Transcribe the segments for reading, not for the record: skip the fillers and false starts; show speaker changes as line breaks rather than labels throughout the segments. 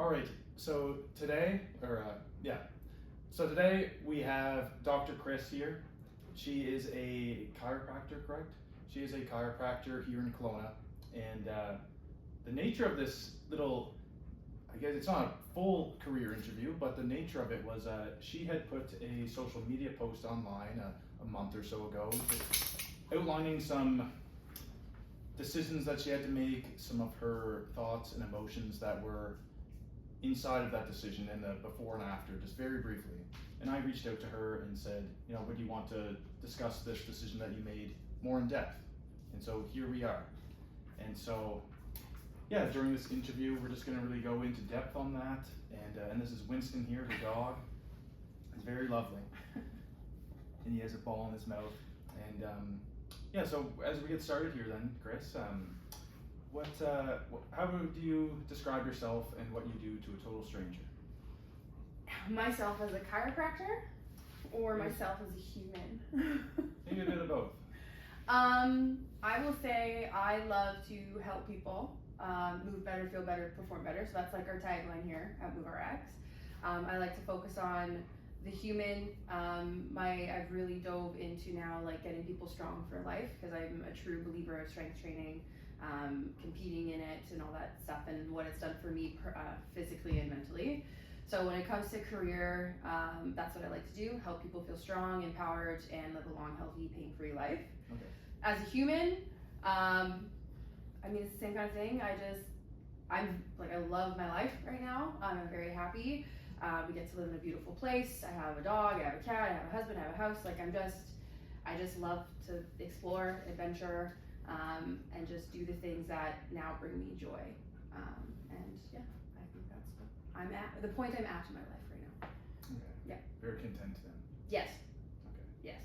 All right, so today we have Dr. Chris here. She is a chiropractor, correct? She is a chiropractor here in Kelowna, and the nature of this little, I guess it's not a full career interview, but the nature of it was she had put a social media post online a month or so ago, outlining some decisions that she had to make, some of her thoughts and emotions that were inside of that decision and the before and after, just very briefly. And I reached out to her and said, would you want to discuss this decision that you made more in depth? And so here we are. And so, yeah, during this interview, we're just going to really go into depth on that. And this is Winston here, her dog. He's very lovely. And he has a ball in his mouth. And so as we get started here then, Chris, how do you describe yourself and what you do to a total stranger?
Myself as a chiropractor, or myself as a human?
Maybe a bit of both.
I will say I love to help people move better, feel better, perform better. So that's like our tagline here at MoveRx. I like to focus on the human. I've really dove into now like getting people strong for life, because I'm a true believer of strength training, competing in it and all that stuff, and what it's done for me physically and mentally. So when it comes to career, that's what I like to do: help people feel strong, empowered, and live a long, healthy, pain-free life.
Okay.
As a human, it's the same kind of thing. I love my life right now. I'm very happy. We get to live in a beautiful place. I have a dog, I have a cat, I have a husband, I have a house. I just love to explore, adventure, and just do the things that now bring me joy. I think that's what I'm at, the point I'm at in my life right now.
Okay.
Yeah.
Very content then.
Yes.
Okay.
Yes.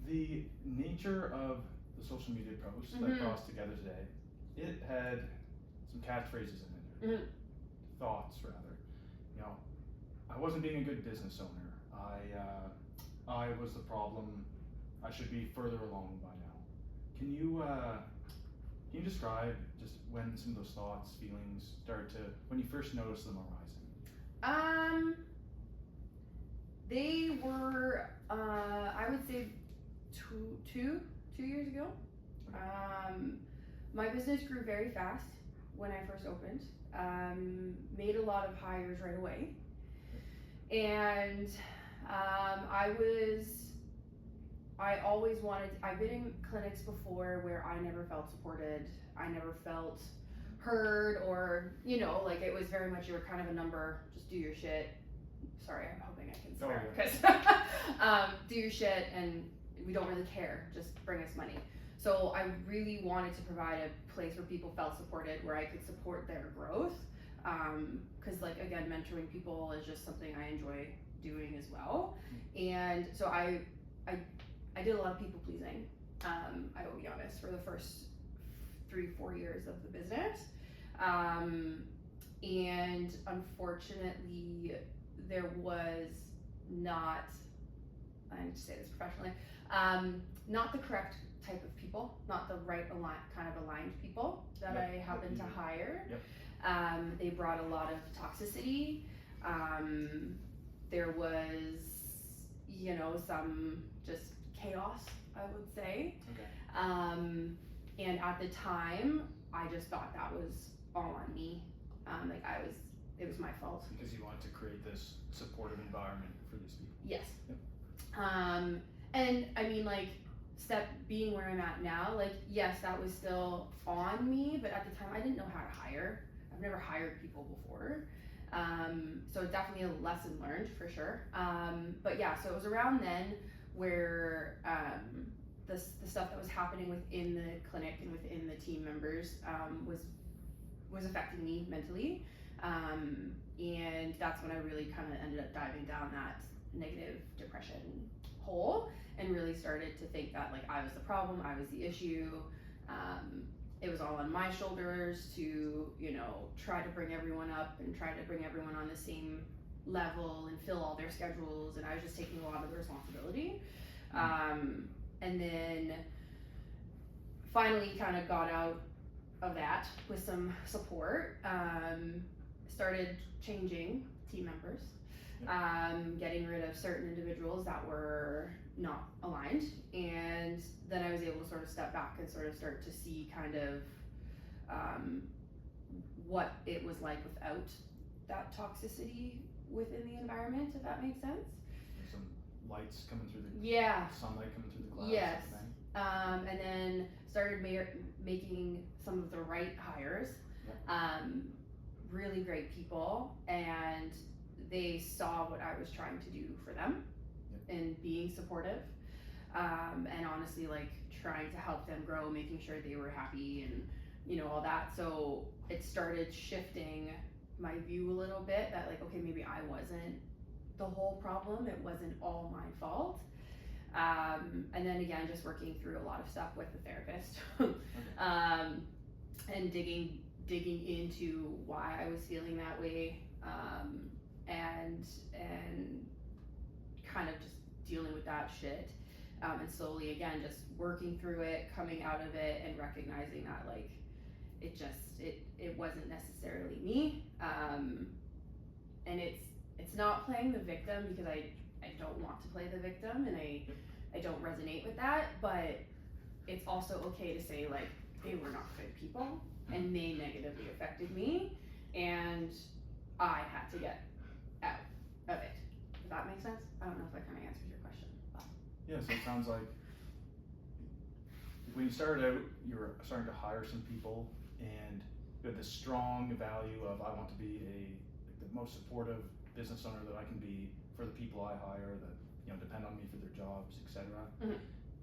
The nature of the social media post that brought us together today, it had some catchphrases in it. Thoughts rather. I wasn't being a good business owner. I was the problem. I should be further along by now. Can you describe just when some of those thoughts, feelings when you first noticed them arising?
They were, I would say two years ago. My business grew very fast when I first opened. Made a lot of hires right away, and I've been in clinics before where I never felt supported, I never felt heard, or it was very much, you were kind of a number, just do your shit. Sorry, I'm hoping I can swear, because do your shit and we don't really care, just bring us money. So I really wanted to provide a place where people felt supported, where I could support their growth. Because again, mentoring people is just something I enjoy doing as well. And so I did a lot of people pleasing, I will be honest, for the first 3-4 years of the business. And unfortunately, there was not, I need to say this professionally, not the correct type of people, not the right aligned people that I happened to hire.
Yep.
They brought a lot of toxicity. There was, some just chaos, I would say.
Okay.
And at the time, I just thought that was all on me. It was my fault.
Because you wanted to create this supportive environment for these people.
Yes.
Yep.
And step being where I'm at now, yes, that was still on me, but at the time I didn't know how to hire. I've never hired people before. So definitely a lesson learned for sure. But yeah, so it was around then where the stuff that was happening within the clinic and within the team members was affecting me mentally. And that's when I really kind of ended up diving down that negative depression hole and really started to think that I was the problem, I was the issue. It was all on my shoulders to, try to bring everyone up and try to bring everyone on the same level and fill all their schedules, and I was just taking a lot of the responsibility. And then finally kind of got out of that with some support, started changing team members, getting rid of certain individuals that were not aligned, and then I was able to sort of step back and sort of start to see kind of what it was like without that toxicity within the environment, if that makes sense.
There's some lights coming through the sunlight coming through the glass.
Yes. And then started making some of the right hires. Really great people, and they saw what I was trying to do for them and being supportive, and honestly like trying to help them grow, making sure they were happy and all that. So it started shifting my view a little bit that like, okay, maybe I wasn't the whole problem, it wasn't all my fault. And then again, just working through a lot of stuff with the therapist, and digging into why I was feeling that way, and kind of just dealing with that shit, and slowly again just working through it, coming out of it, and recognizing that like it wasn't necessarily me, and it's not playing the victim, because I don't want to play the victim, and I don't resonate with that, but it's also okay to say like they were not good people and they negatively affected me, and I had to get out of it. Does that make sense? I don't know if that kind of answers your question.
Yeah, so it sounds like when you started out, you were starting to hire some people, and you had this strong value of I want to be the most supportive business owner that I can be for the people I hire that depend on me for their jobs, etc.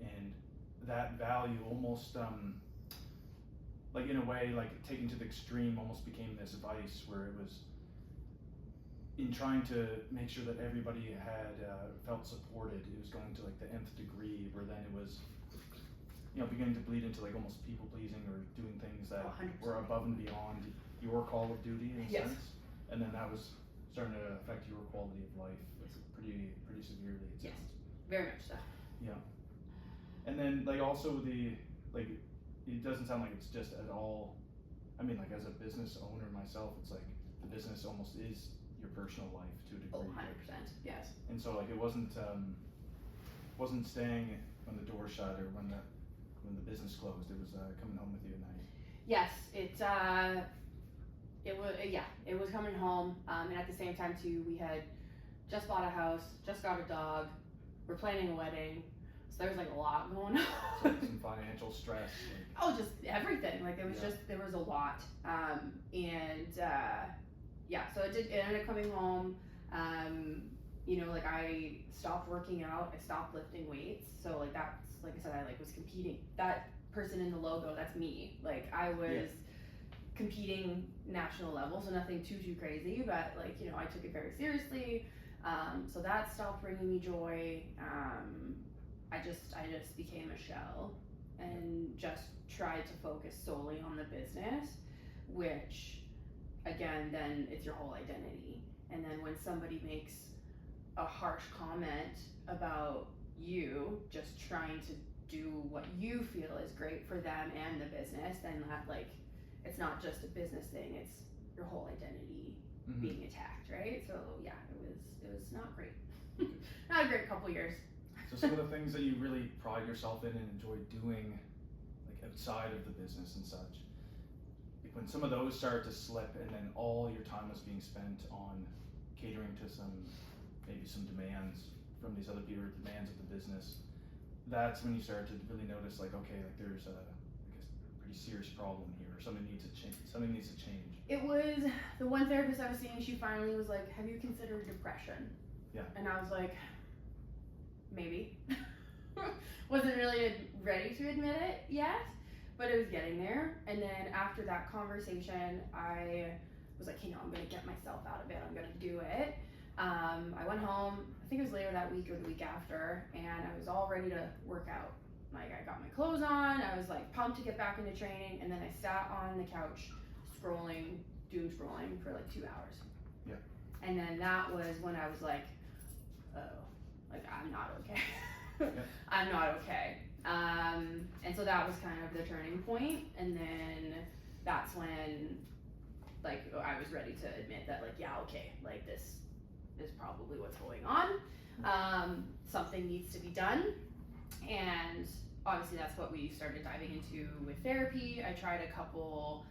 And that value almost like in a way, like taken to the extreme, almost became this vice where it was in trying to make sure that everybody had felt supported. It was going to like the nth degree, where then it was beginning to bleed into like almost people pleasing or doing things that
100%.
were above and beyond your call of duty in a sense, and then that was starting to affect your quality of life pretty severely, it sounds.
Yes, very much so.
Yeah. And then like also it doesn't sound like it's just at all, I mean like as a business owner myself, it's like the business almost is your personal life to a degree.
100%, yes.
And so like it wasn't staying when the door shut or when the business closed. It was coming home with you at night.
Yes, it was coming home, and at the same time too, we had just bought a house, just got a dog, we're planning a wedding, so there was like a lot going on.
So some financial stress.
Just everything. Like it was there was a lot, so it ended up coming home. Like I stopped working out, I stopped lifting weights, so like that's, like I said, I like was competing. That person in the logo, that's me. Like I was competing national level, so nothing too crazy, but like I took it very seriously. So that stopped bringing me joy. I just became a shell and just tried to focus solely on the business, which again, then it's your whole identity. And then when somebody makes a harsh comment about you just trying to do what you feel is great for them and the business, then that like it's not just a business thing, it's your whole identity being attacked, right? So yeah, it was not great. Not a great couple years.
So some of the things that you really pride yourself in and enjoy doing like outside of the business and such, like when some of those start to slip and then all your time was being spent on catering to maybe some demands from these other people, demands of the business, that's when you start to really notice like, okay, like there's a pretty serious problem here, or something needs to change.
It was the one therapist I was seeing, she finally was like, have you considered depression?
Yeah.
And I was like, maybe. Wasn't really ready to admit it yet, but it was getting there. And then after that conversation, I was like, I'm gonna get myself out of it, I'm gonna do it. I went home, I think it was later that week or the week after, and I was all ready to work out. Like I got my clothes on, I was like pumped to get back into training, and then I sat on the couch doom scrolling for like 2 hours.
Yeah.
And then that was when I was like, oh, like I'm not okay. I'm not okay. And so that was kind of the turning point. And then that's when like I was ready to admit that like, yeah, okay, like this is probably what's going on. Something needs to be done. And obviously that's what we started diving into with therapy. I tried a couple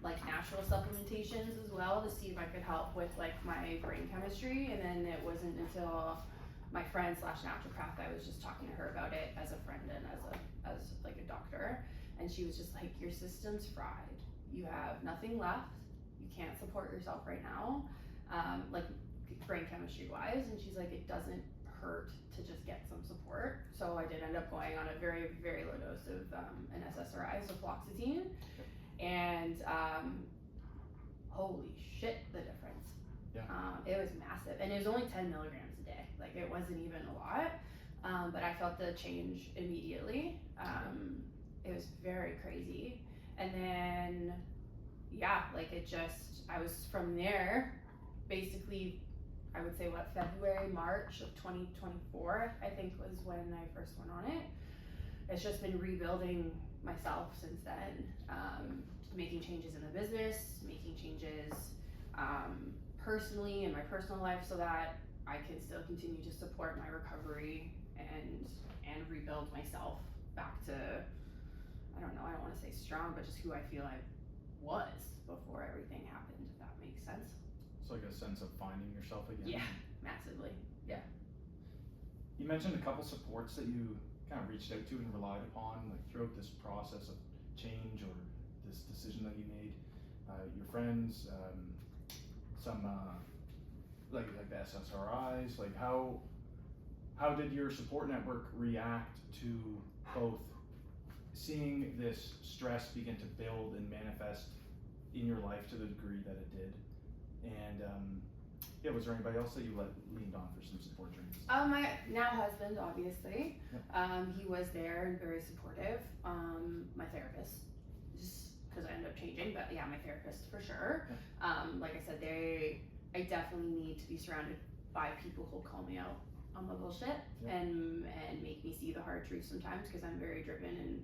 like natural supplementations as well to see if I could help with like my brain chemistry, and then it wasn't until my friend / naturopath, I was just talking to her about it as a friend and as like a doctor, and she was just like, your system's fried, you have nothing left, you can't support yourself right now, like brain chemistry wise, and she's like, it doesn't hurt to just get some support. So I did end up going on a very, very low dose of an SSRI, so fluoxetine, and holy shit, the difference.
Yeah.
It was massive, and it was only 10 milligrams a day. Like it wasn't even a lot, but I felt the change immediately. It was very crazy, and then yeah, like it just, I was from there, basically, I would say February, March of 2024, I think was when I first went on it. It's just been rebuilding myself since then, making changes in the business, making changes personally in my personal life so that I can still continue to support my recovery and rebuild myself back to, I don't know, I don't want to say strong, but just who I feel I was before everything happened, if that makes sense.
It's like a sense of finding yourself again.
Yeah, massively. Yeah.
You mentioned a couple supports that you kind of reached out to and relied upon, like throughout this process of change or this decision that you made. Your friends, some like the SSRIs. Like how did your support network react to both seeing this stress begin to build and manifest in your life to the degree that it did? And yeah, was there anybody else that you leaned on for some support during this?
My now husband, obviously.
Yep.
He was there and very supportive. My therapist, just because I ended up changing, but yeah, my therapist for sure.
Yep.
Like I said, I definitely need to be surrounded by people who'll call me out on my bullshit.
Yep.
and make me see the hard truth sometimes, because I'm very driven and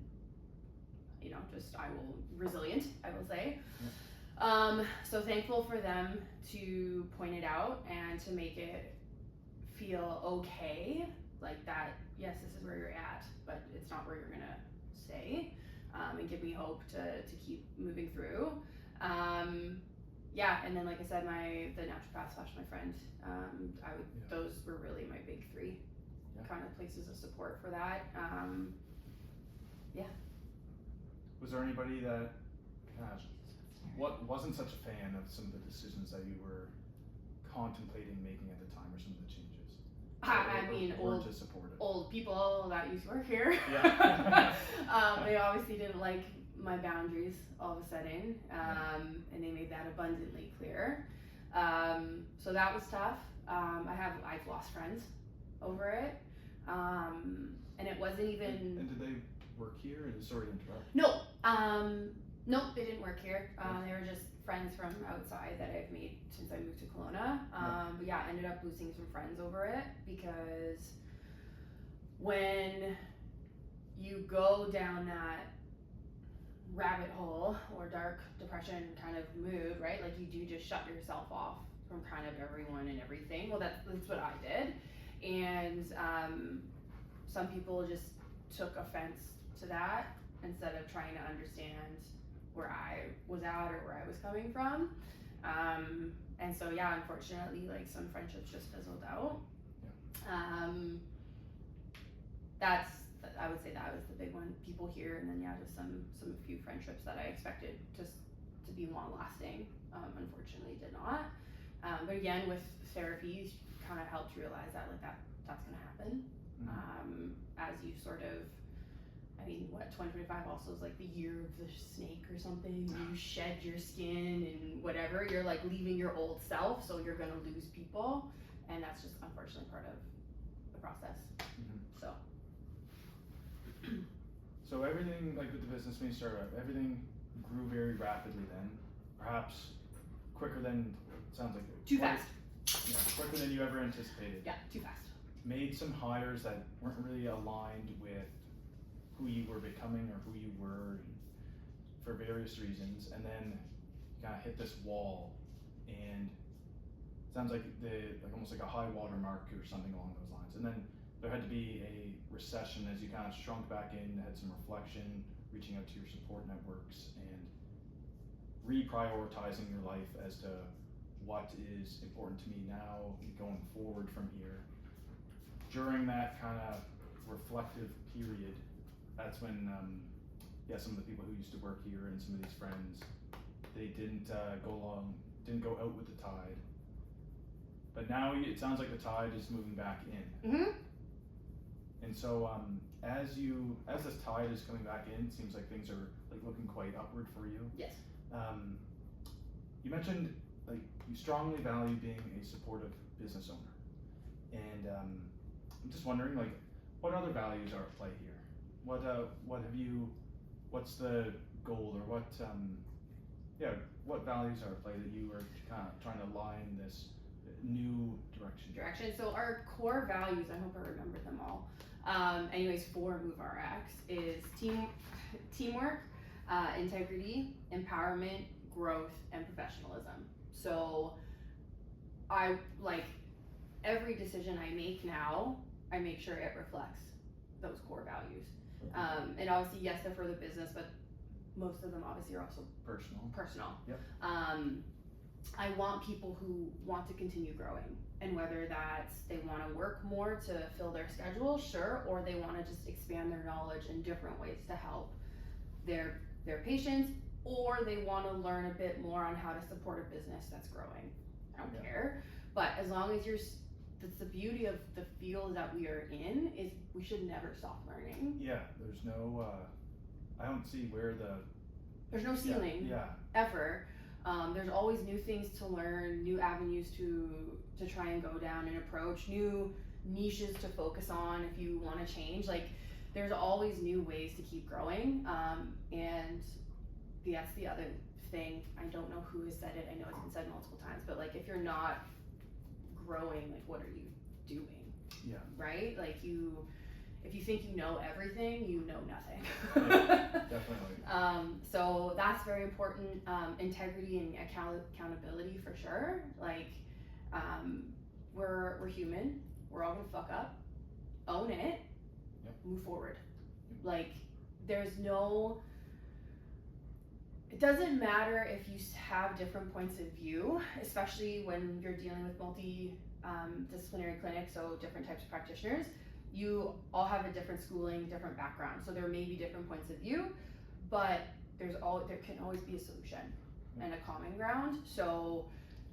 resilient, I will say.
Yep.
So thankful for them to point it out and to make it feel okay, like that, yes, this is where you're at, but it's not where you're gonna stay, and give me hope to keep moving through. Yeah, and then like I said, the naturopath / my friend, those were really my big three kind of places of support for that.
Was there anybody that wasn't such a fan of some of the decisions that you were contemplating making at the time, or some of the changes?
I mean, old people that used to work here.
Yeah.
They obviously didn't like my boundaries all of a sudden, and they made that abundantly clear. So that was tough. I've lost friends over it, and it wasn't even.
And did they work here? And sorry to interrupt.
No, nope, they didn't work here. They were just friends from outside that I've made since I moved to Kelowna. But yeah, I ended up losing some friends over it, because when you go down that rabbit hole or dark depression kind of mood, right? Like you do just shut yourself off from kind of everyone and everything. Well, that's what I did. And some people just took offense to that instead of trying to understand where I was at or where I was coming from. And so yeah, unfortunately, like some friendships just fizzled out. I would say that was the big one. People here, and then yeah, just some few friendships that I expected just to be long lasting, unfortunately did not. But again, with therapy, kind of helped realize that like that's gonna happen. As you sort of, I mean, 2025 also is like the year of the snake or something. You shed your skin and whatever, you're like leaving your old self, so you're gonna lose people, and that's just unfortunately part of the process.
So everything, like with the business when you started up, everything grew very rapidly then, perhaps quicker than, sounds like
too fast.
Yeah, quicker than you ever anticipated.
Yeah, too fast.
Made some hires that weren't really aligned with who you were becoming or who you were. for various reasons, and then you kind of hit this wall, and it sounds like almost like a high water mark or something along those lines. And then there had to be a recession as you kind of shrunk back in, had some reflection, reaching out to your support networks, and reprioritizing your life as to what is important to me now going forward from here. During that kind of reflective period, that's when some of the people who used to work here and some of these friends, they didn't go out with the tide. But now it sounds like the tide is moving back in.
Mm-hmm.
And so as this tide is coming back in, it seems like things are like looking quite upward for you.
Yes.
You mentioned like you strongly value being a supportive business owner, and I'm just wondering, like, what other values are at play here? What's the goal, or what values are at play that you are kind of trying to align this new direction?
So our core values, I hope I remember them all. For MoveRx is teamwork, integrity, empowerment, growth, and professionalism. So I like every decision I make now, I make sure it reflects those core values. And obviously, yes, they're for the business, but most of them obviously are also personal.
Yep.
I want people who want to continue growing, and whether that's they want to work more to fill their schedule, sure, or they want to just expand their knowledge in different ways to help their patients, or they want to learn a bit more on how to support a business that's growing. I don't care, but as long as that's the beauty of the field that we are in, is we should never stop learning.
Yeah, there's no, I don't see where
there's no ceiling.
Yeah.
Ever. There's always new things to learn, new avenues to try and go down and approach, new niches to focus on if you want to change. Like, there's always new ways to keep growing. And that's the other thing. I don't know who has said it. I know it's been said multiple times, but like, if you're not growing, like, what are you doing?
Yeah.
Right? Like, if you think you know everything, you know nothing.
Yeah, definitely.
So that's very important. Integrity and accountability for sure. Like, we're human. We're all gonna fuck up. Own it.
Yep.
Move forward. Like, it doesn't matter if you have different points of view, especially when you're dealing with multi-disciplinary clinics, so different types of practitioners. You all have a different schooling, different background, so there may be different points of view, but there can always be a solution and a common ground. So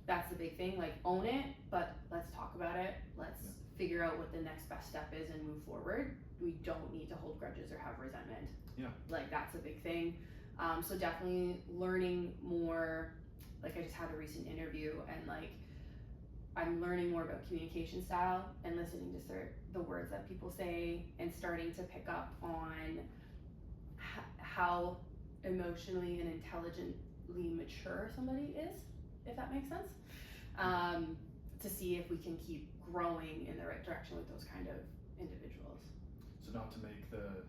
that's the big thing, like, own it, but let's talk about it. Let's figure out what the next best step is and move forward. We don't need to hold grudges or have resentment.
Yeah.
Like, that's a big thing. So definitely learning more. Like, I just had a recent interview, and like, I'm learning more about communication style and listening to the words that people say, and starting to pick up on how emotionally and intelligently mature somebody is, if that makes sense. To see if we can keep growing in the right direction with those kind of individuals.
So not to make the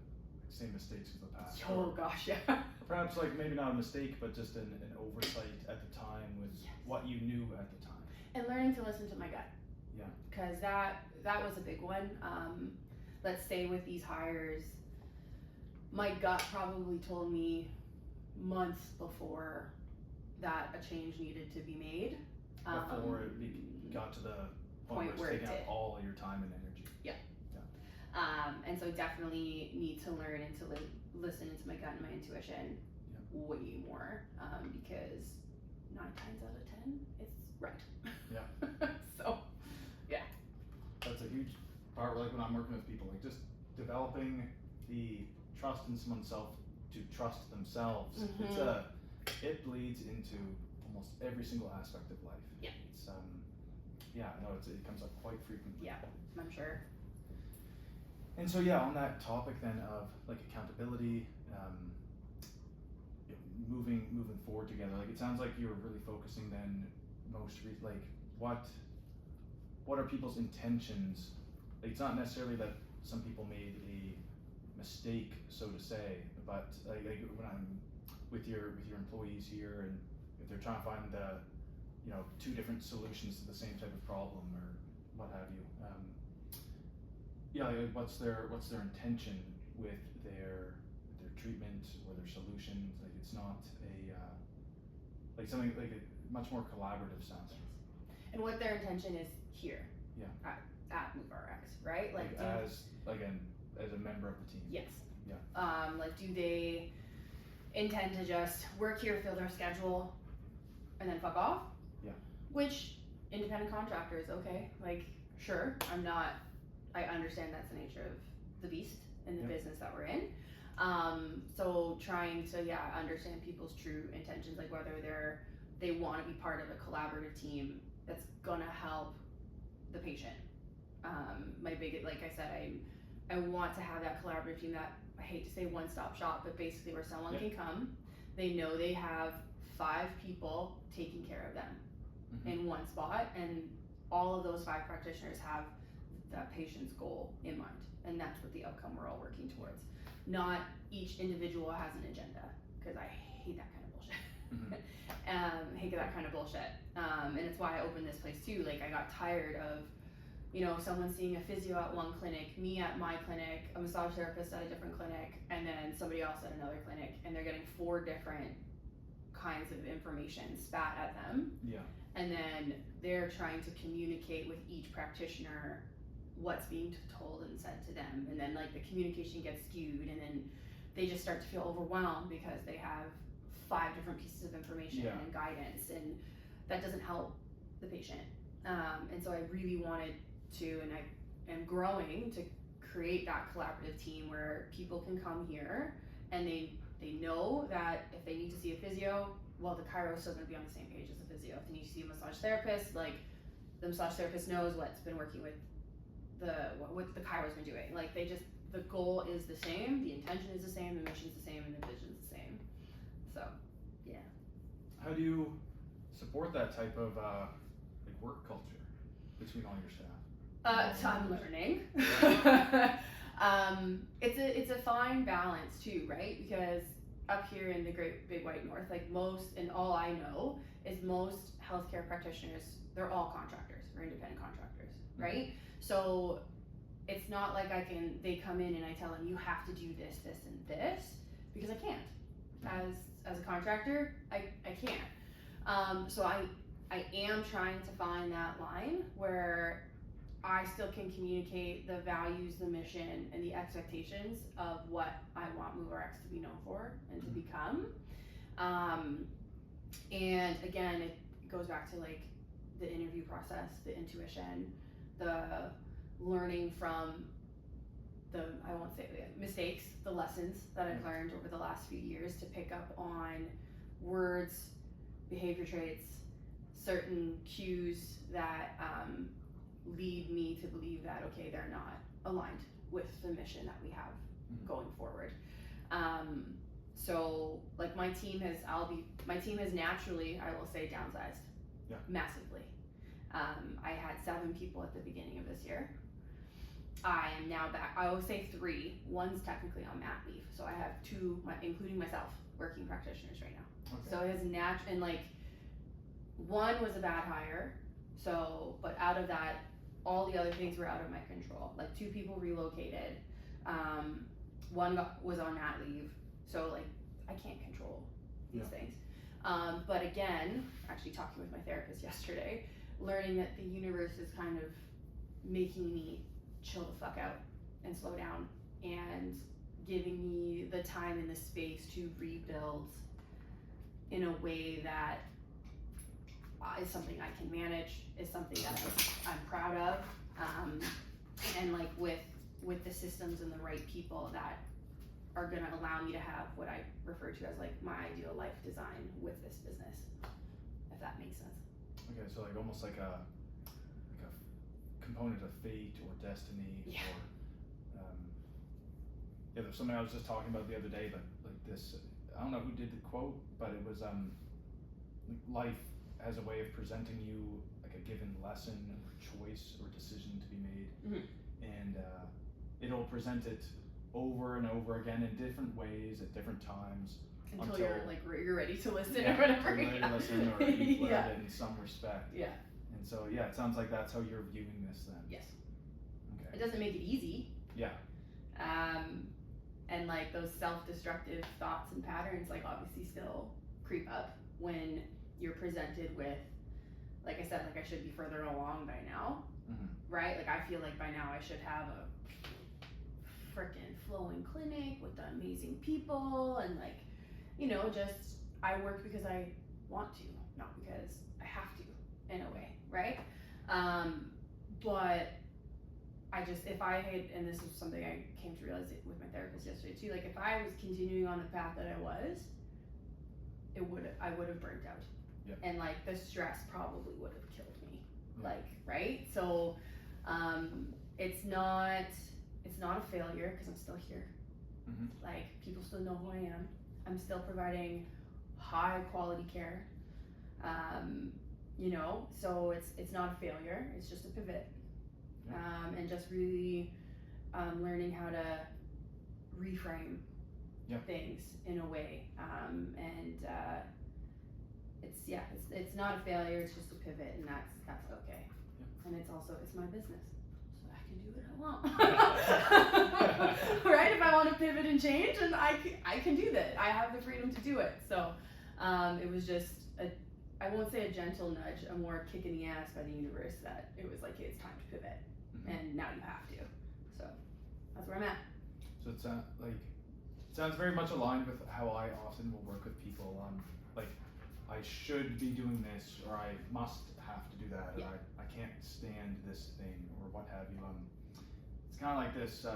same mistakes of the past.
Oh gosh, yeah.
Perhaps like maybe not a mistake, but just an oversight at the time with what you knew at the time.
And learning to listen to my gut.
Yeah.
Because that was a big one. Let's say with these hires, my gut probably told me months before that a change needed to be made.
Before it got to the point where it's taking up all your time and energy.
Yeah. And so definitely need to learn and to listen into my gut and my intuition way more, because 9 times out of 10, it's right.
Yeah.
So, yeah.
That's a huge part, like when I'm working with people, like just developing the trust in someone's self to trust themselves.
Mm-hmm.
It bleeds into almost every single aspect of life.
Yeah.
It's it comes up quite frequently.
Yeah, I'm sure.
And so on that topic then of like accountability, moving forward together, like it sounds like you're really focusing then like what are people's intentions? Like, it's not necessarily that some people made a mistake, so to say, but like when I'm with your employees here, and if they're trying to find two different solutions to the same type of problem or what have you. Like what's their intention with their treatment or their solutions? Like it's not like something like a much more collaborative sense.
And what their intention is here.
Yeah.
At MoveRx, right? Like
as a member of the team.
Yes.
Yeah.
Like do they intend to just work here, fill their schedule, and then fuck off?
Yeah.
Which independent contractors, okay, like sure, I understand that's the nature of the beast in the business that we're in. So trying to understand people's true intentions, like whether they want to be part of a collaborative team that's gonna help the patient. My biggest, like I said, I want to have that collaborative team that, I hate to say one-stop shop, but basically where someone can come, they know they have 5 people taking care of them in one spot, and all of those 5 practitioners have that patient's goal in mind, and that's what the outcome we're all working towards. Not each individual has an agenda, because I hate that kind of bullshit. Hate that kind of bullshit. And it's why I opened this place too. Like I got tired of, someone seeing a physio at one clinic, me at my clinic, a massage therapist at a different clinic, and then somebody else at another clinic, and they're getting 4 different kinds of information spat at them.
Yeah.
And then they're trying to communicate with each practitioner what's being told and said to them, and then like the communication gets skewed, and then they just start to feel overwhelmed because they have 5 different pieces of information and guidance, and that doesn't help the patient. And so I really wanted to, and I am growing to create that collaborative team where people can come here and they know that if they need to see a physio, well, the chiro is still going to be on the same page as the physio. If they need to see a massage therapist, like the massage therapist knows what's been working with what the chiro's been doing. Like the goal is the same, the intention is the same, the mission's the same, and the vision's the same. So, yeah. How
do you support that type of like work culture between all your staff?
So I'm learning. It's a fine balance too, right? Because up here in the Great Big White North, like all I know is most healthcare practitioners, they're all contractors or independent contractors, right? So it's not like they come in and I tell them you have to do this, this, and this, because I can't. As a contractor, I can't. So I am trying to find that line where I still can communicate the values, the mission, and the expectations of what I want MoveRx to be known for and to become. And again, it goes back to like the interview process, the intuition, the learning from I won't say the mistakes, the lessons that I've learned over the last few years to pick up on words, behavior traits, certain cues that lead me to believe that, okay, they're not aligned with the mission that we have going forward. So like my team has naturally, I will say, downsized massively. I had 7 people at the beginning of this year. I am now back. I will say 3. One's technically on mat leave, so I have 2, including myself, working practitioners right now. Okay. So it has and like 1 was a bad hire. So, but out of that, all the other things were out of my control. Like 2 people relocated. 1 was on mat leave. So like I can't control these things. But again, actually talking with my therapist yesterday, learning that the universe is kind of making me chill the fuck out and slow down and giving me the time and the space to rebuild in a way that is something I can manage, is something that I'm proud of, and like with the systems and the right people that are gonna allow me to have what I refer to as like my ideal life design with this business, if that makes sense.
Okay, so like almost like a component of fate or destiny, or there's something I was just talking about the other day, but like this, I don't know who did the quote, but it was life has a way of presenting you like a given lesson or choice or decision to be made, and it'll present it over and over again in different ways at different times,
until you're like you're ready to listen
yeah,
or whatever.
You're ready to listen or you've learned
Yeah.
it in some respect.
Yeah.
And so yeah, it sounds like that's how you're viewing this then.
Yes.
Okay.
It doesn't make it easy.
Yeah.
And like those self-destructive thoughts and patterns like obviously still creep up when you're presented with, like I said, like I should be further along by now, right? Like I feel like by now I should have a freaking flowing clinic with the amazing people and like, you know, just I work because I want to, not because I have to in a way, right? But I just, if I had, and this is something I came to realize with my therapist yesterday too, like if I was continuing on the path that I was, I would have burnt out.
Yeah.
And like the stress probably would have killed me. Yeah. Like, right? So, it's not a failure because I'm still here. Like people still know who I am. I'm still providing high quality care. You know, so it's not a failure, it's just a pivot. And just really learning how to reframe things in a way. It's not a failure, it's just a pivot, and that's okay. And it's my business, so I can do what I want. Right? If I want to pivot and change, and I can do that. I have the freedom to do it. So it was just I won't say a gentle nudge, a more kick in the ass by the universe that it was like, hey, it's time to pivot. And now you have to. So that's where I'm at.
So it sounds very much aligned with how I often will work with people on like I should be doing this or I must have to do that or I can't stand this thing or what have you. It's kind of like this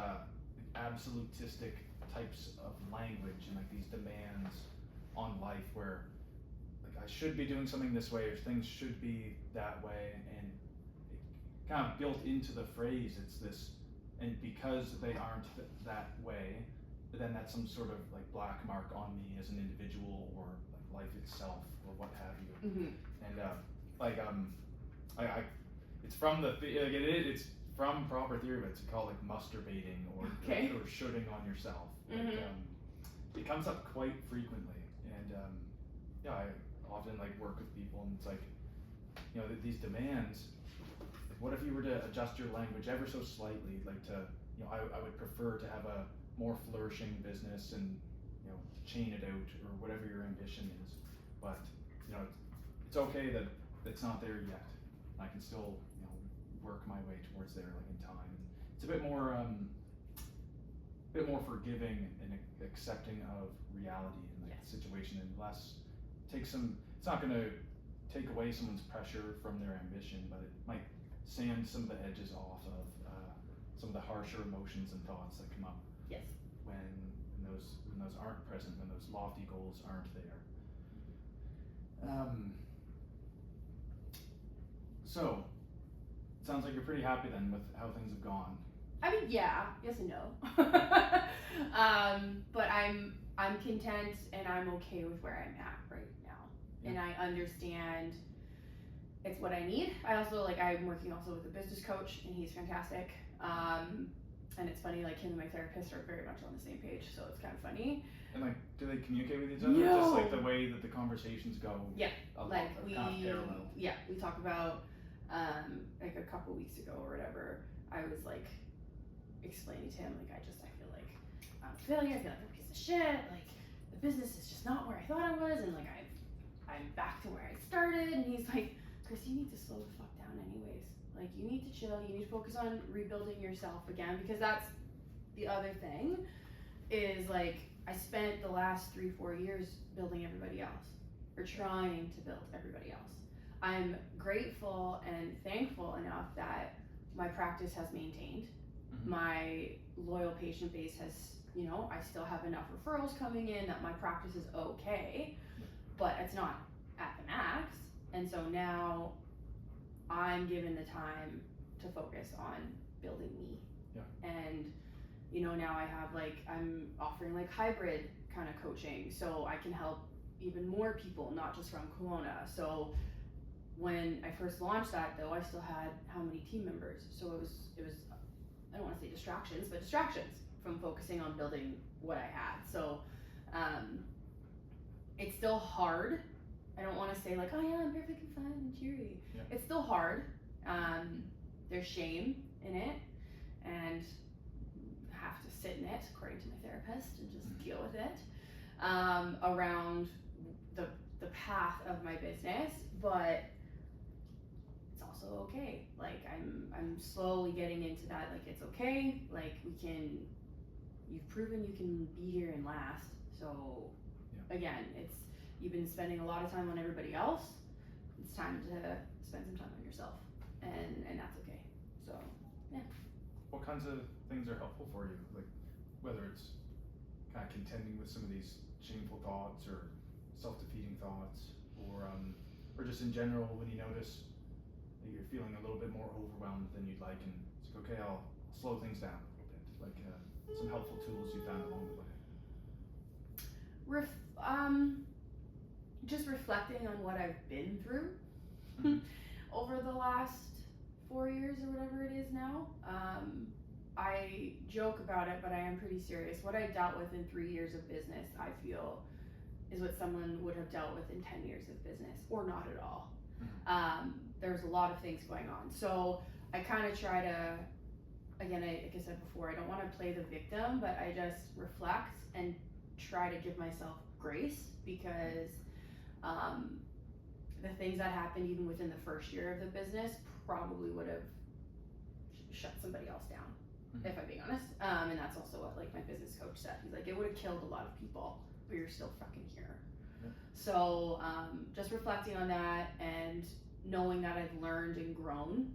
absolutistic types of language and like these demands on life where like I should be doing something this way or things should be that way, and kind of built into the phrase, it's this, and because they aren't that way, then that's some sort of like black mark on me as an individual or like life itself or what have you. And I it's from it's from proper theory, but it's called like masturbating or shooting on yourself. Like, it comes up quite frequently, and I often like work with people, and it's like, you know, these demands. What if you were to adjust your language ever so slightly, like to, you know, I would prefer to have a more flourishing business and, you know, chain it out or whatever your ambition is. But, you know, it's okay that it's not there yet. I can still, you know, work my way towards there like in time. It's a bit more forgiving and accepting of reality in like the situation, and less it's not going to take away someone's pressure from their ambition, but it might sand some of the edges off of some of the harsher emotions and thoughts that come up when those aren't present, when those lofty goals aren't there. So it sounds like you're pretty happy then with how things have gone.
I mean, yeah, yes and no. But I'm content and I'm okay with where I'm at right now, and I understand it's what I need. I also I'm working also with a business coach, and he's fantastic. And it's funny, like him and my therapist are very much on the same page, so it's kind of funny.
And like, do they communicate with each other?
No.
Just like the way that the conversations go.
Yeah, like
we parallel.
Yeah, we talk about like a couple weeks ago or whatever. I was like explaining to him I feel like I'm a failure. I feel like I'm a piece of shit. Like the business is just not where I thought I was, and like I'm back to where I started. And he's like, Chris, you need to slow the fuck down anyways. Like you need to chill, you need to focus on rebuilding yourself again, because that's the other thing is like I spent the last 3-4 years building everybody else or trying to build everybody else. I'm grateful and thankful enough that my practice has maintained. My loyal patient base has, you know, I still have enough referrals coming in that my practice is okay, but it's not at the max. And so now I'm given the time to focus on building me. And, you know, now I have I'm offering hybrid kind of coaching, so I can help even more people, not just from Kelowna. So when I first launched that though, I still had how many team members? So it was I don't want to say distractions, but distractions from focusing on building what I had. So it's still hard. I don't want to say like, oh yeah, I'm perfectly fine and cheery.
Yeah.
It's still hard. There's shame in it, and I have to sit in it, according to my therapist, and just deal with it around the path of my business. But it's also okay. Like I'm slowly getting into that. Like it's okay. Like you've proven you can be here and last. So again, you've been spending a lot of time on everybody else. It's time to spend some time on yourself, and that's okay. So yeah.
What kinds of things are helpful for you? Like whether it's kind of contending with some of these shameful thoughts or self-defeating thoughts, or just in general when you notice that you're feeling a little bit more overwhelmed than you'd like, and it's like, okay, I'll slow things down a little bit. Like some helpful tools you found along the way.
Just reflecting on what I've been through over the last 4 years or whatever it is now. I joke about it, but I am pretty serious. What I dealt with in 3 years of business, I feel, is what someone would have dealt with in 10 years of business, or not at all. There's a lot of things going on. So I kind of try to, again, like I said before, I don't want to play the victim, but I just reflect and try to give myself grace, because the things that happened even within the first year of the business probably would have shut somebody else down, if I'm being honest. And that's also what like my business coach said. He's like, it would have killed a lot of people, but you're still fucking here. So just reflecting on that and knowing that I've learned and grown,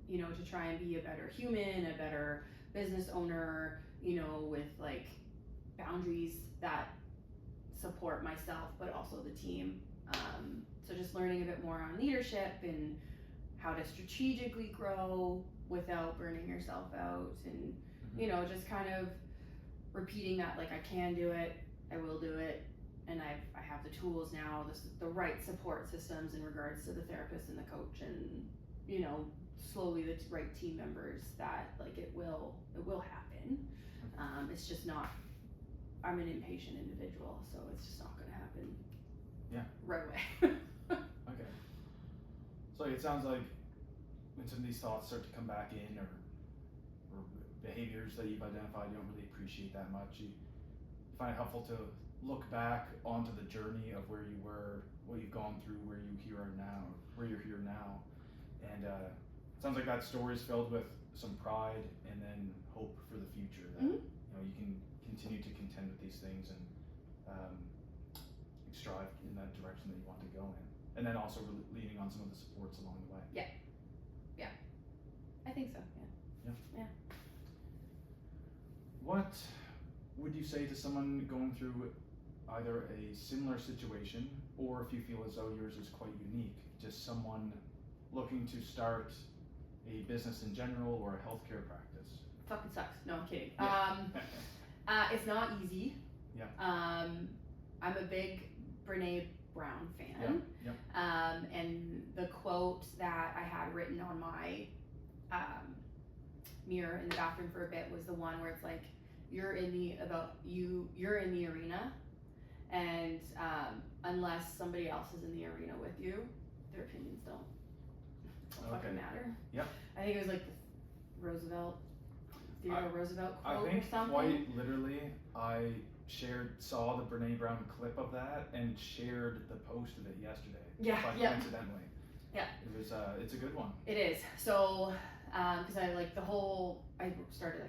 you know, to try and be a better human, a better business owner, you know, with like boundaries that support myself but also the team. So just learning a bit more on leadership and how to strategically grow without burning yourself out, and you know, just kind of repeating that like I can do it, I will do it, and I have the tools now, the right support systems in regards to the therapist and the coach, and you know, slowly the right team members, that like it will happen. It's just not, I'm an impatient individual, so it's just not going to happen right away.
Okay. So it sounds like when some of these thoughts start to come back in, or behaviors that you've identified you don't really appreciate that much, you find it helpful to look back onto the journey of where you were, what you've gone through, where you're here now, and it sounds like that story is filled with some pride and then hope for the future, that you know, you can continue to contend with these things and strive in that direction that you want to go in, and then also leaning on some of the supports along the way.
Yeah, I think so. Yeah.
What would you say to someone going through either a similar situation, or if you feel as though yours is quite unique, just someone looking to start a business in general or a healthcare practice?
Fucking sucks. No, I'm kidding.
Yeah.
It's not easy.
Yeah.
I'm a big Brene Brown fan. And the quote that I had written on my mirror in the bathroom for a bit was the one where it's like, you're in the arena, and unless somebody else is in the arena with you, their opinions don't fucking matter.
Yep.
I think it was like the Theodore Roosevelt quote
I think
or something.
quite literally, I saw the Brene Brown clip of that and shared the post of it yesterday. Coincidentally.
Yeah.
It was it's a good one.
It is. So because I started like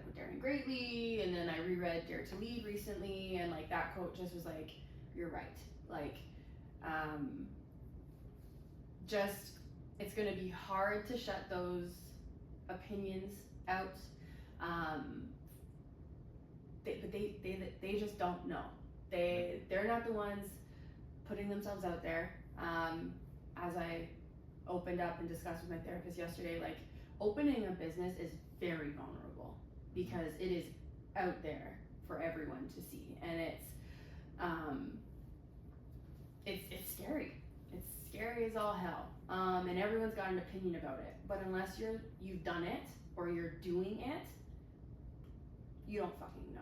with Darren Greatly, and then I reread Dare to Lead recently, and like that quote just was like, you're right. Like just, it's gonna be hard to shut those opinions out. But they just don't know. They're not the ones putting themselves out there. As I opened up and discussed with my therapist yesterday, like opening a business is very vulnerable because it is out there for everyone to see, and it's scary. It's scary as all hell. And everyone's got an opinion about it. But unless you've done it or you're doing it, you don't fucking know.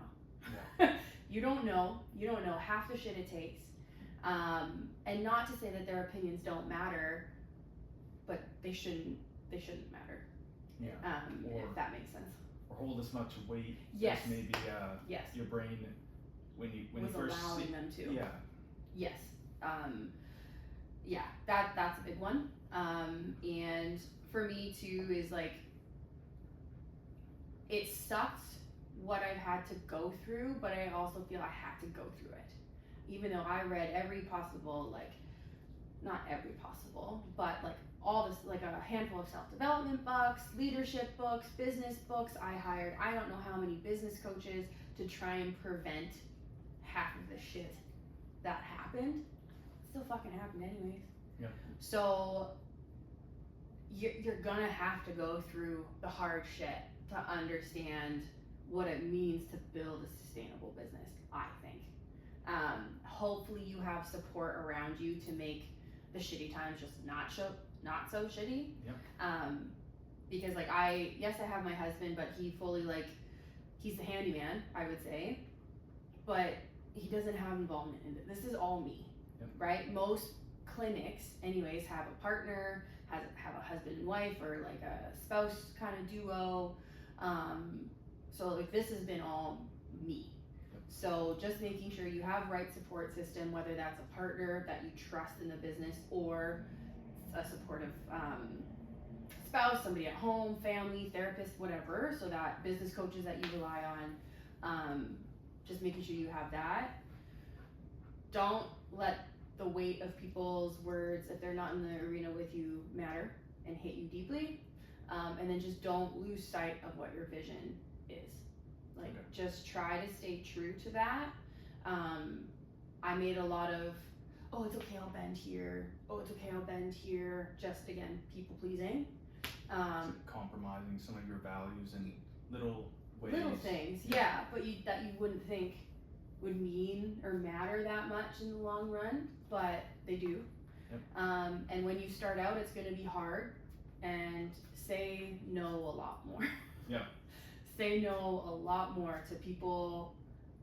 Yeah.
You don't know half the shit it takes. And not to say that their opinions don't matter, but they shouldn't matter.
Yeah. Or-
If that makes sense.
Or hold as much weight
Yes.
as maybe
Yes.
your brain when you
Was
first
allowing
see.
them to.
Yeah.
Yes. Yeah, that's a big one. And for me too is like, it sucked what I've had to go through, but I also feel I had to go through it. Even though I read every possible, like, not every possible, but like all this, like a handful of self-development books, leadership books, business books. I hired, I don't know how many business coaches to try and prevent half of the shit that happened. It still fucking happened anyways.
Yeah.
So you're gonna have to go through the hard shit to understand what it means to build a sustainable business, I think. Hopefully you have support around you to make the shitty times just not so shitty.
Yep.
Because like I have my husband, but he fully like, he's the handyman, I would say, but he doesn't have involvement in it. This is all me.
Yep.
Right? Most clinics anyways have a partner, have a husband and wife, or like a spouse kind of duo. So like this has been all me.
Yep.
So just making sure you have right support system, whether that's a partner that you trust in the business or a supportive spouse, somebody at home, family, therapist, whatever, so that business coaches that you rely on, just making sure you have that. Don't let the weight of people's words, if they're not in the arena with you, matter and hit you deeply. And then just don't lose sight of what your vision is. Like,
Okay.
just try to stay true to that. I made a lot of, oh, it's okay, I'll bend here. Oh, it's okay, I'll bend here. Just, again, people pleasing.
Compromising some of your values in little ways.
Little things, yeah, but that you wouldn't think would mean or matter that much in the long run, but they do.
Yep.
And when you start out, it's going to be hard, and say no a lot more.
Yeah.
Say no a lot more to people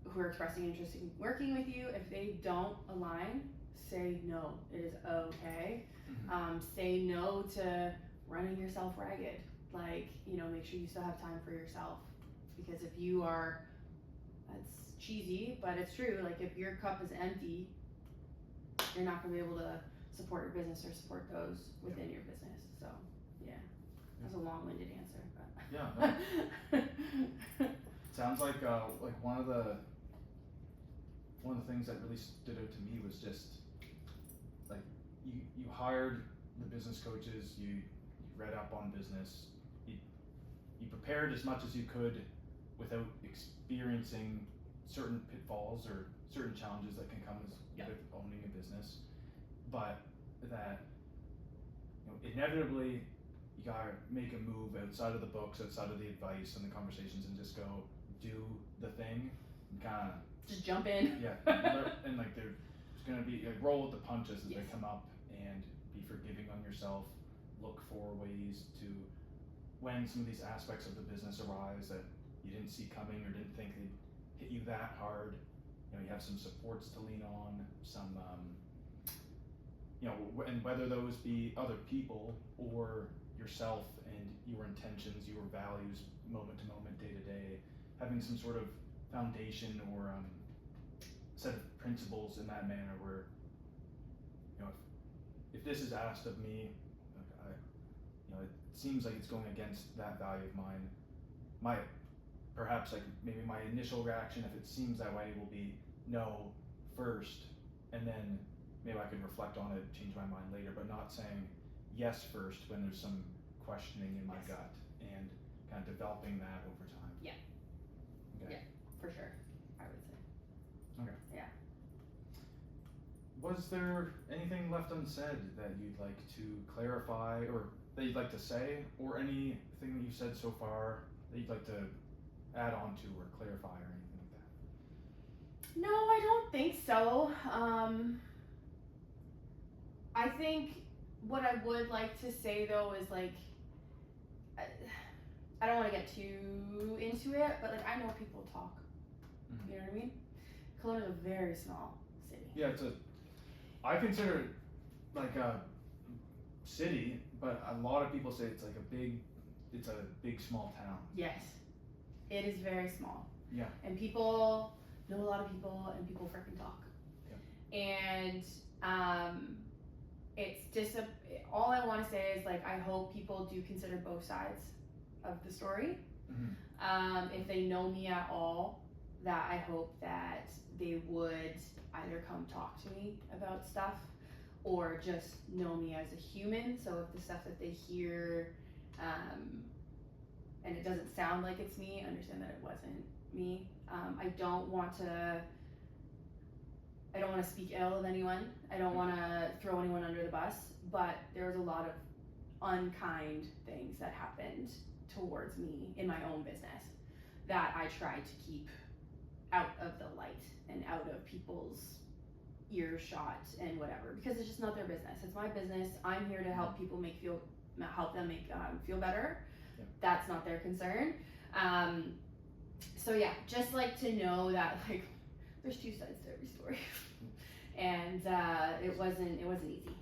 who are expressing interest in working with you. If they don't align, say no. It is okay.
Mm-hmm.
Say no to running yourself ragged. Like, make sure you still have time for yourself. Because if you are, that's cheesy, but it's true. Like, if your cup is empty, you're not going to be able to support your business or support those within your business. So, yeah. That's a long-winded answer. But.
Yeah. No. Sounds like one of the things that really stood out to me was just like you hired the business coaches, you read up on business, you prepared as much as you could without experiencing certain pitfalls or certain challenges that can come with owning a business, but that inevitably you gotta make a move outside of the books, outside of the advice and the conversations, and just go do the thing and kind of
just jump in.
Yeah, and like there's gonna be like roll with the punches as they come up, and be forgiving on yourself. Look for ways to, when some of these aspects of the business arise that you didn't see coming or didn't think they'd hit you that hard, you have some supports to lean on, some and whether those be other people or yourself and your intentions, your values, moment to moment, day to day, having some sort of foundation or set of principles in that manner where, if this is asked of me, it seems like it's going against that value of mine. Perhaps maybe my initial reaction, if it seems that way, will be no first, and then maybe I could reflect on it, change my mind later, but not saying yes first when there's some questioning in my gut, and kind of developing that over time.
Yeah.
Okay.
Yeah, for sure, I would say.
Okay.
Yeah.
Was there anything left unsaid that you'd like to clarify, or that you'd like to say, or anything that you've said so far that you'd like to add on to or clarify or anything like that?
No, I don't think so. I think what I would like to say though is I don't want to get too into it, but I know people talk.
Mm-hmm.
You know what I mean? Kelowna is a very small city.
Yeah, I consider it like a city, but a lot of people say it's like it's a big small town.
Yes, it is very small.
Yeah.
And people know a lot of people, and people freaking talk.
Yeah.
And it's just all I want to say is like I hope people do consider both sides of the story. If they know me at all, that I hope that they would either come talk to me about stuff or just know me as a human. So if the stuff that they hear and it doesn't sound like it's me, understand that it wasn't me. I don't want to speak ill of anyone. I don't want to throw anyone under the bus, but there was a lot of unkind things that happened towards me in my own business that I tried to keep out of the light and out of people's earshot and whatever, because it's just not their business. It's my business. I'm here to help people help them feel better.
Yeah.
That's not their concern. So yeah, just like to know that like there's two sides to every story, and it wasn't easy.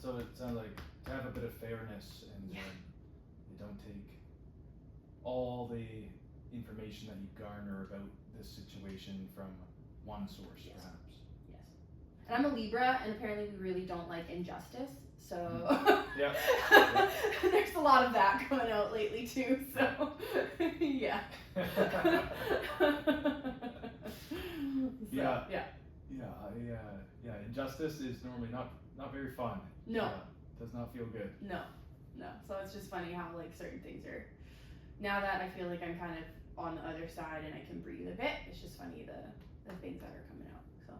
So it sounds like to have a bit of fairness and you don't take all the information that you garner about this situation from one source, perhaps.
Yes. And I'm a Libra, and apparently we really don't like injustice. So
Yeah.
there's a lot of that coming out lately too. So yeah.
Yeah. Injustice is normally not very fun.
No.
Does not feel good.
No. So it's just funny how like certain things are. Now that I feel like I'm kind of on the other side and I can breathe a bit, it's just funny the things that are coming out. So.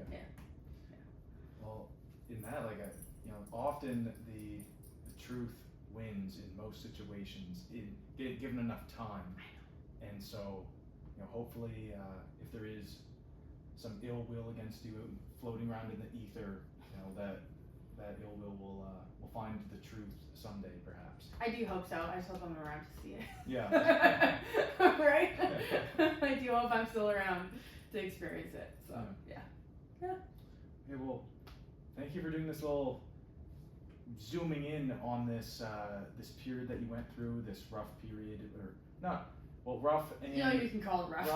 Okay.
Yeah.
Well, in that, like, often the truth wins in most situations, given enough time. And so, hopefully, if there is some ill will against you floating around in the ether, that ill will will find the truth someday, perhaps.
I do hope so. I just hope I'm around to see it.
Yeah.
Right? I do hope I'm still around to experience it. So, yeah.
Okay, well, thank you for doing this little zooming in on this this period that you went through, this rough period, or not, well, rough and...
You can call it rough.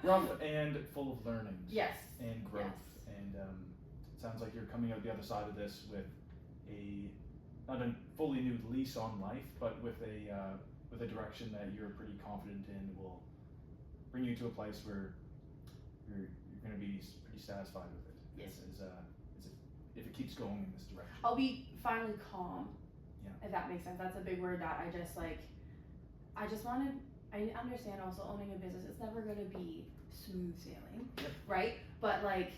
rough and full of learnings.
Yes.
And growth. Yes. And it sounds like you're coming out the other side of this with not a fully new lease on life, but with a direction that you're pretty confident in will bring you to a place where you're going to be pretty satisfied with it.
Yes.
If it keeps going in this direction.
I'll be finally calm.
Yeah.
If that makes sense. That's a big word that I understand also owning a business, it's never going to be smooth sailing, right? But like,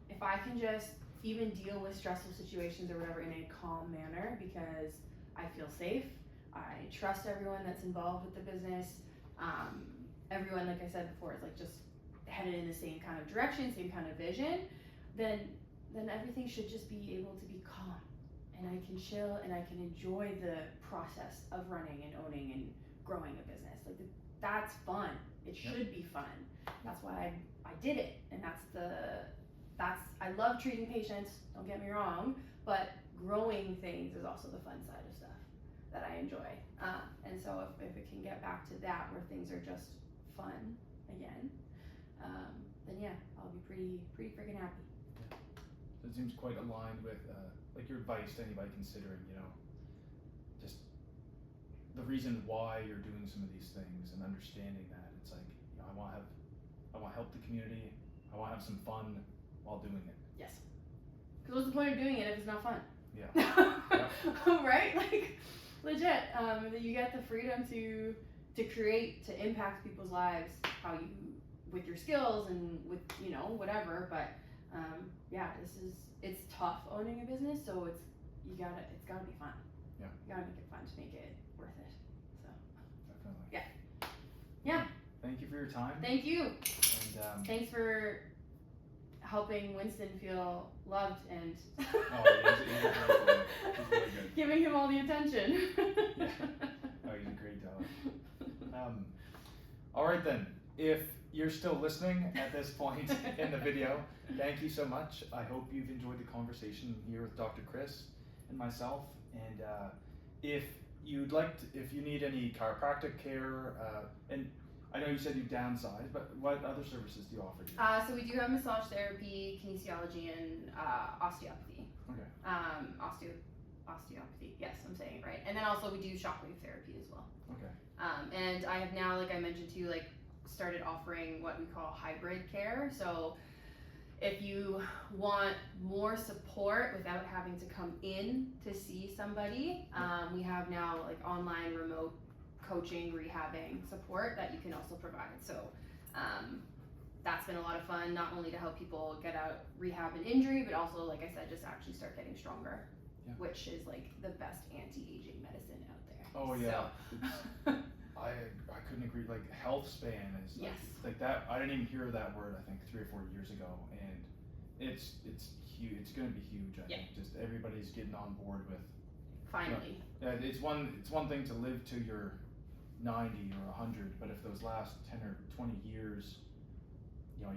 if I can just even deal with stressful situations or whatever in a calm manner, because I feel safe, I trust everyone that's involved with the business, everyone, like I said before, is like just headed in the same kind of direction, same kind of vision, then everything should just be able to be calm, and I can chill and I can enjoy the process of running and owning and growing a business. Like that's fun. It should be fun. That's why I did it, and I love treating patients, don't get me wrong, but growing things is also the fun side of stuff that I enjoy. And so if it can get back to that where things are just fun again, then yeah, I'll be pretty freaking happy.
Yeah. So it seems quite aligned with like your advice to anybody considering, just the reason why you're doing some of these things and understanding that it's like, I want to help the community. I want to have some fun while doing it.
Yes. Because what's the point of doing it if it's not fun?
Yeah.
Right? Like, legit. You get the freedom to create, to impact people's lives, with your skills and with, whatever. But, it's tough owning a business, so it's gotta be fun.
Yeah.
You gotta make it fun to make it worth it. So.
Definitely.
Yeah.
Thank you for your time.
Thank you.
And
thanks for helping Winston feel loved and
he's really good.
Giving him all the attention.
Yeah. Oh, he's a great talent. All right then. if you're still listening at this point in the video, thank you so much. I hope you've enjoyed the conversation here with Dr. Chris and myself. And if you'd like to, if you need any chiropractic care, and I know you said you downsized, but what other services do you offer?
So we do have massage therapy, kinesiology, and osteopathy.
Okay.
Osteopathy, yes, I'm saying it right. And then also we do shockwave therapy as well.
Okay.
And I have now, like I mentioned to you, like started offering what we call hybrid care. So if you want more support without having to come in to see somebody, we have now like online remote coaching, rehabbing support that you can also provide. So that's been a lot of fun, not only to help people get out rehab and injury, but also, like I said, just actually start getting stronger, which is like the best anti-aging medicine out there.
Oh yeah. So. I couldn't agree. Like health span is like that. I didn't even hear that word. I think 3 or 4 years ago, and it's huge. It's going to be huge. I think just everybody's getting on board with.
Finally.
You know, it's one thing to live to your 90 or 100, but if those last 10 or 20 years, you know,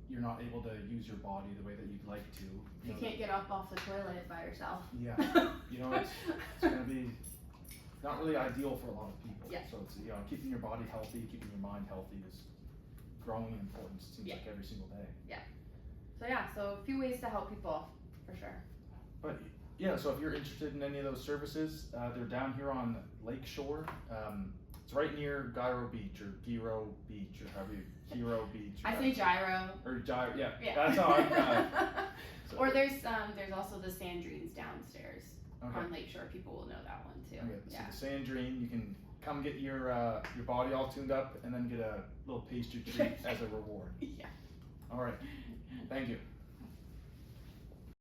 you're not able to use your body the way that you'd like to.
You can't get up off the toilet by yourself.
Yeah. You know, it's going to be not really ideal for a lot of people.
Yeah.
So it's, you know, keeping your body healthy, keeping your mind healthy is growing in importance, it seems like every single day.
Yeah. So a few ways to help people, for sure.
But yeah, so if you're interested in any of those services, they're down here on Lakeshore. It's right near Gyro Beach or Giro Beach or however you, Giro Beach.
I say gyro.
Or gyro, yeah. That's how I'm so.
Or there's also the Sandrines downstairs on Lakeshore. People will know that one too.
Okay, so the Sandrine, you can come get your body all tuned up and then get a little pastry treat as a reward.
Yeah.
All right. Thank you.